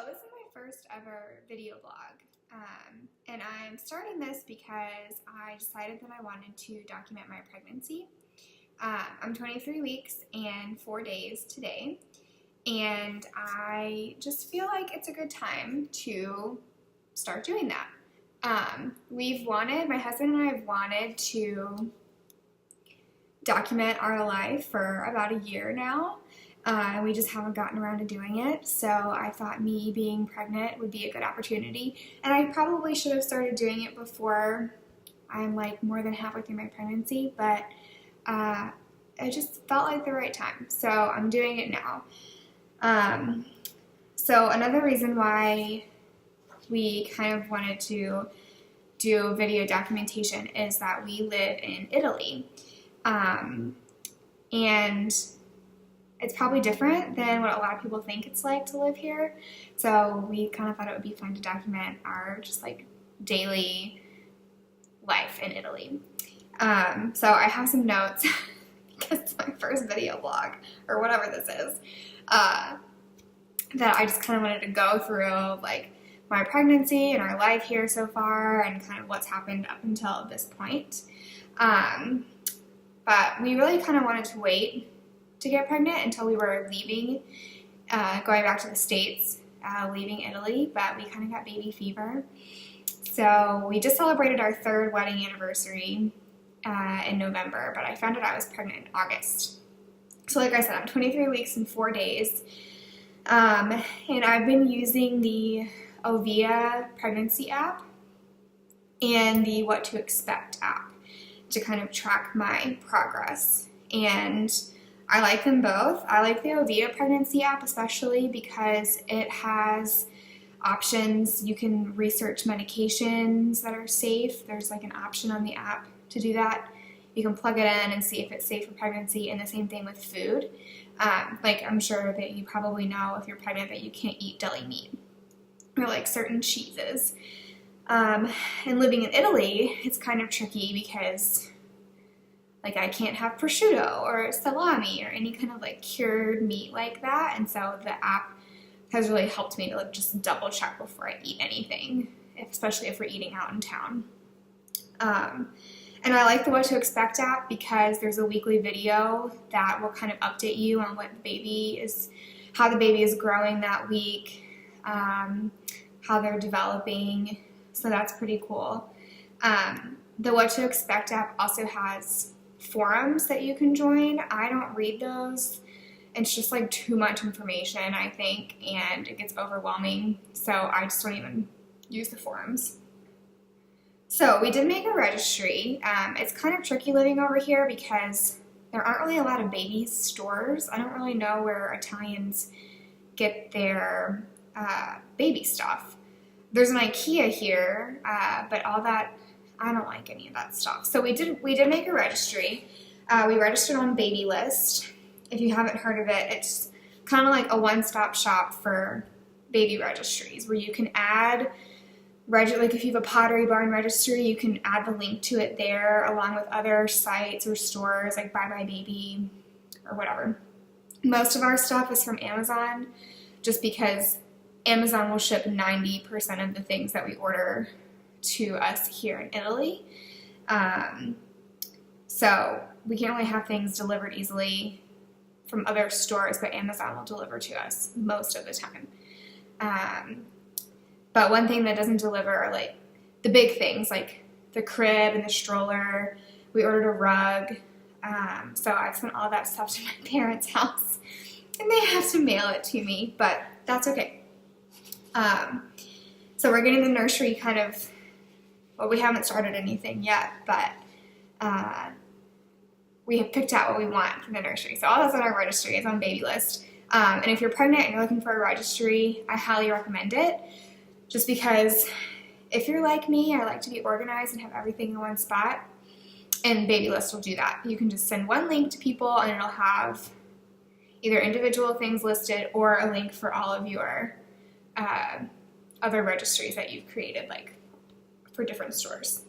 This is my first ever video blog, and I'm starting this because I decided that I wanted to document my pregnancy. I'm 23 weeks and 4 days today, and I just feel like it's a good time to start doing that. My husband and I have wanted to document our life for about a year now. We just haven't gotten around to doing it, so I thought me being pregnant would be a good opportunity, and I probably should have started doing it before I'm like more than halfway through my pregnancy, but it just felt like the right time, so I'm doing it now. So another reason why we kind of wanted to do video documentation is that we live in Italy, and it's probably different than what a lot of people think it's like to live here. So we kind of thought it would be fun to document our just like daily life in Italy. So I have some notes because it's my first video blog or whatever this is, that I just kind of wanted to go through like my pregnancy and our life here so far and kind of what's happened up until this point. But we really kind of wanted to wait to get pregnant until we were leaving, going back to the States, leaving Italy, but we kind of got baby fever. So we just celebrated our 3rd wedding anniversary in November, but I found out I was pregnant in August. So like I said, I'm 23 weeks and 4 days, and I've been using the Ovia pregnancy app and the What to Expect app to kind of track my progress, and I like them both. I like the Ovia pregnancy app especially because it has options. You can research medications that are safe. There's like an option on the app to do that. You can plug it in and see if it's safe for pregnancy, and the same thing with food. Like I'm sure that you probably know if you're pregnant that you can't eat deli meat or like certain cheeses. And living in Italy, it's kind of tricky because like I can't have prosciutto or salami or any kind of like cured meat like that, and so the app has really helped me to like just double check before I eat anything, especially if we're eating out in town. And I like the What to Expect app because there's a weekly video that will kind of update you on what how the baby is growing that week, how they're developing, so that's pretty cool. The What to Expect app also has forums that you can join. I don't read those. It's just like too much information, I think, and it gets overwhelming, so I just don't even use the forums. So we did make a registry. It's kind of tricky living over here because there aren't really a lot of baby stores. I don't really know where Italians get their baby stuff. There's an IKEA here, but all that, I don't like any of that stuff. So we did make a registry. We registered on Babylist. If you haven't heard of it, it's kind of like a one-stop shop for baby registries where you can add, like if you have a Pottery Barn registry, you can add the link to it there along with other sites or stores like Buy My Baby or whatever. Most of our stuff is from Amazon just because Amazon will ship 90% of the things that we order to us here in Italy. So we can't really have things delivered easily from other stores, but Amazon will deliver to us most of the time. But one thing that doesn't deliver are like the big things like the crib and the stroller. We ordered a rug. So I've sent all that stuff to my parents' house and they have to mail it to me, but that's okay. So we're getting the nursery kind of, well, we haven't started anything yet, but we have picked out what we want for the nursery. So all that's on our registry is on Babylist. And if you're pregnant and you're looking for a registry, I highly recommend it. Just because if you're like me, I like to be organized and have everything in one spot. And Babylist will do that. You can just send one link to people and it'll have either individual things listed or a link for all of your other registries that you've created, like for different stores.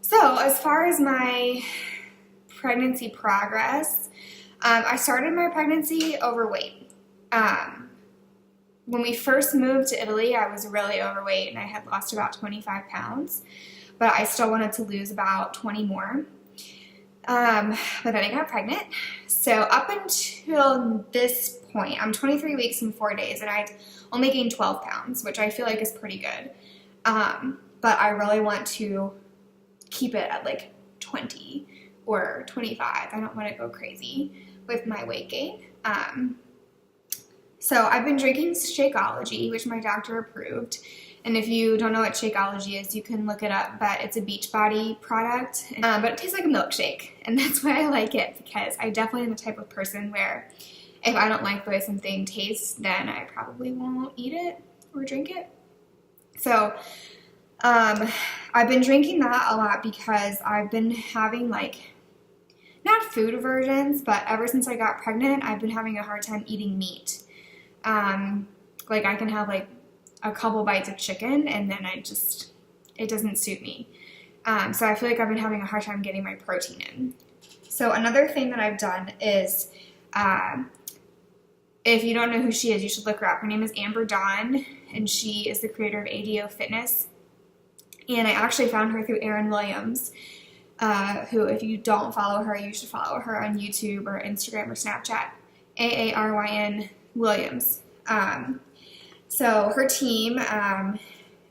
So as far as my pregnancy progress, I started my pregnancy overweight. when we first moved to Italy, I was really overweight and I had lost about 25 pounds, but I still wanted to lose about 20 more. But then I got pregnant. So up until this point, I'm 23 weeks and 4 days, and I only gained 12 pounds, which I feel like is pretty good. But I really want to keep it at like 20 or 25. I don't want to go crazy with my weight gain. So I've been drinking Shakeology, which my doctor approved. And if you don't know what Shakeology is, you can look it up, but it's a Beachbody product. But it tastes like a milkshake, and that's why I like it, because I definitely am the type of person where if I don't like the way something tastes, then I probably won't eat it or drink it. So I've been drinking that a lot because I've been having like, not food aversions, but ever since I got pregnant, I've been having a hard time eating meat. Like I can have like a couple bites of chicken and then it doesn't suit me. So I feel like I've been having a hard time getting my protein in. So another thing that I've done is, if you don't know who she is, you should look her up. Her name is Amber Dawn, and she is the creator of ADO Fitness. And I actually found her through Erin Williams, who, if you don't follow her, you should follow her on YouTube or Instagram or Snapchat, AARYN Williams. So her team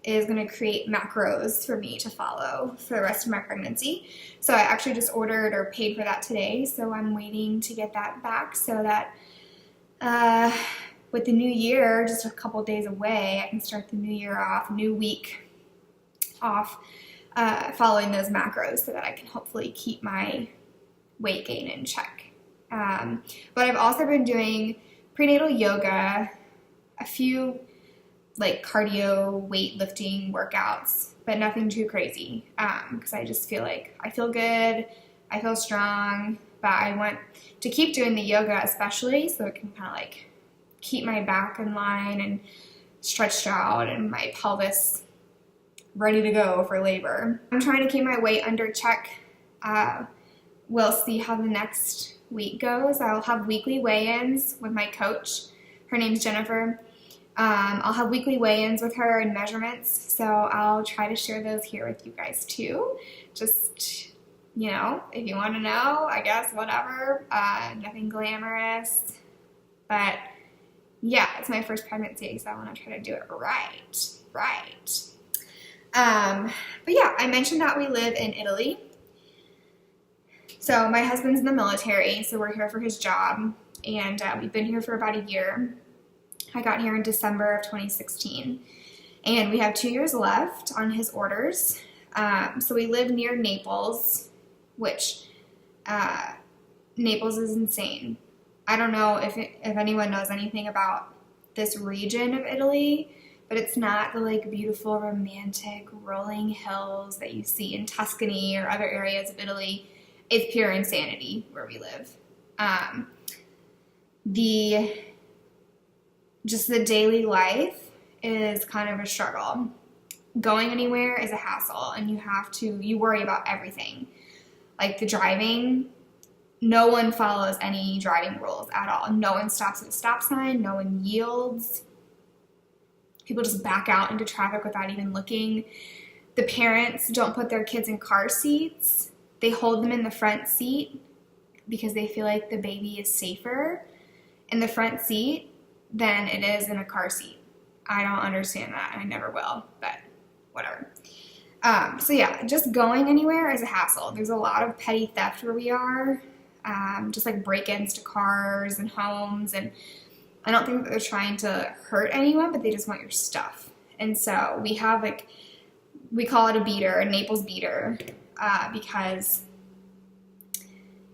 is going to create macros for me to follow for the rest of my pregnancy. So I actually just ordered or paid for that today, so I'm waiting to get that back so that with the new year, just a couple days away, I can start the new year off, new week off, following those macros so that I can hopefully keep my weight gain in check. But I've also been doing prenatal yoga, a few like cardio weightlifting workouts, but nothing too crazy, because I just feel like I feel good, I feel strong, but I want to keep doing the yoga especially so it can kind of like keep my back in line and stretched out and my pelvis ready to go for labor. I'm trying to keep my weight under check. We'll see how the next week goes. I'll have weekly weigh-ins with my coach. Her name's Jennifer. I'll have weekly weigh-ins with her and measurements, so I'll try to share those here with you guys too. Just, you know, if you want to know, I guess, whatever. Nothing glamorous, but yeah, it's my first pregnancy, so I want to try to do it right. But yeah, I mentioned that we live in Italy. So my husband's in the military, so we're here for his job, and we've been here for about a year. I got here in December of 2016, and we have 2 years left on his orders. So we live near Naples, which Naples is insane. I don't know if anyone knows anything about this region of Italy, but it's not the like beautiful, romantic, rolling hills that you see in Tuscany or other areas of Italy. It's pure insanity where we live. The daily life is kind of a struggle. Going anywhere is a hassle, and you worry about everything. Like the driving, no one follows any driving rules at all. No one stops at a stop sign, no one yields. People just back out into traffic without even looking. The parents don't put their kids in car seats. They hold them in the front seat because they feel like the baby is safer in the front seat than it is in a car seat. I don't understand that. I never will, but whatever. So yeah, just going anywhere is a hassle. There's a lot of petty theft where we are, just like break-ins to cars and homes, and I don't think that they're trying to hurt anyone, but they just want your stuff. And so we have we call it a beater, a Naples beater, because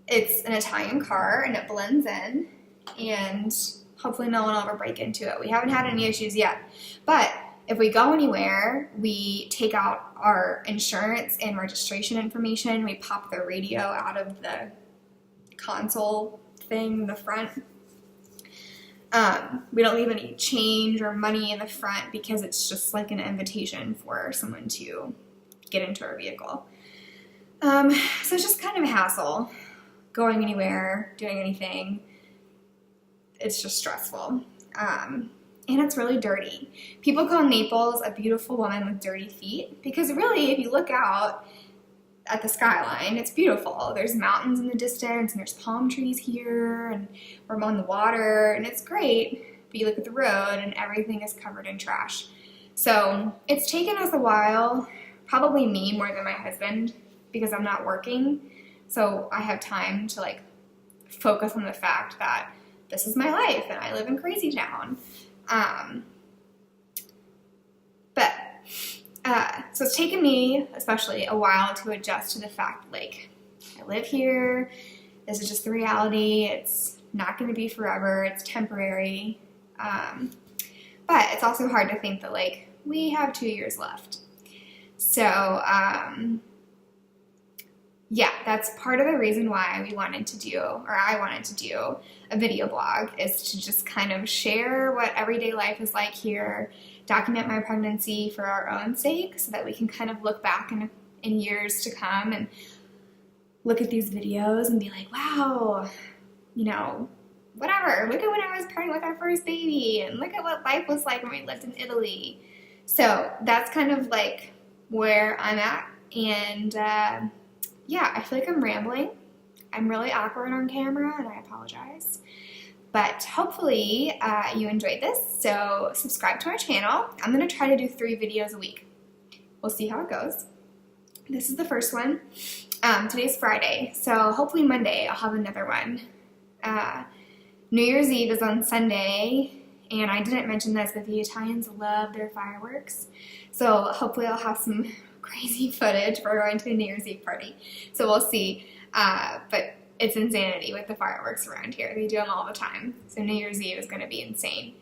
it's an Italian car and it blends in, and hopefully no one will ever break into it. We haven't had any issues yet, but if we go anywhere, we take out our insurance and registration information. We pop the radio out of the console thing in the front. We don't leave any change or money in the front because it's just like an invitation for someone to get into our vehicle. So it's just kind of a hassle going anywhere, doing anything. It's just stressful. and it's really dirty. People call Naples a beautiful woman with dirty feet because really, if you look out at the skyline, it's beautiful. There's mountains in the distance, and there's palm trees here, and we're on the water, and it's great. But you look at the road, and everything is covered in trash. So it's taken us a while, probably me more than my husband, because I'm not working. So I have time to like focus on the fact that this is my life, and I live in Crazy Town. So it's taken me especially a while to adjust to the fact that, like, I live here, this is just the reality, it's not going to be forever, it's temporary, but it's also hard to think that, like, we have 2 years left. So, yeah, that's part of the reason why we wanted to do, or I wanted to do, a video blog, is to just kind of share what everyday life is like here, document my pregnancy for our own sake so that we can kind of look back in years to come and look at these videos and be like, wow, you know, whatever, look at when I was pregnant with our first baby, and look at what life was like when we lived in Italy. So that's kind of like where I'm at, and yeah, I feel like I'm rambling. I'm really awkward on camera, and I apologize. But hopefully you enjoyed this, so subscribe to our channel. I'm going to try to do 3 videos a week. We'll see how it goes. This is the first one. Today's Friday, so hopefully Monday I'll have another one. New Year's Eve is on Sunday, and I didn't mention this, but the Italians love their fireworks. So hopefully I'll have some crazy footage for going to a New Year's Eve party. So we'll see. But it's insanity with the fireworks around here. They do them all the time. So New Year's Eve is going to be insane.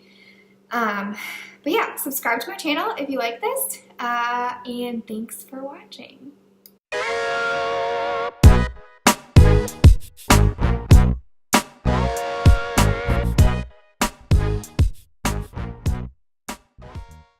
But yeah, subscribe to my channel if you like this. And thanks for watching.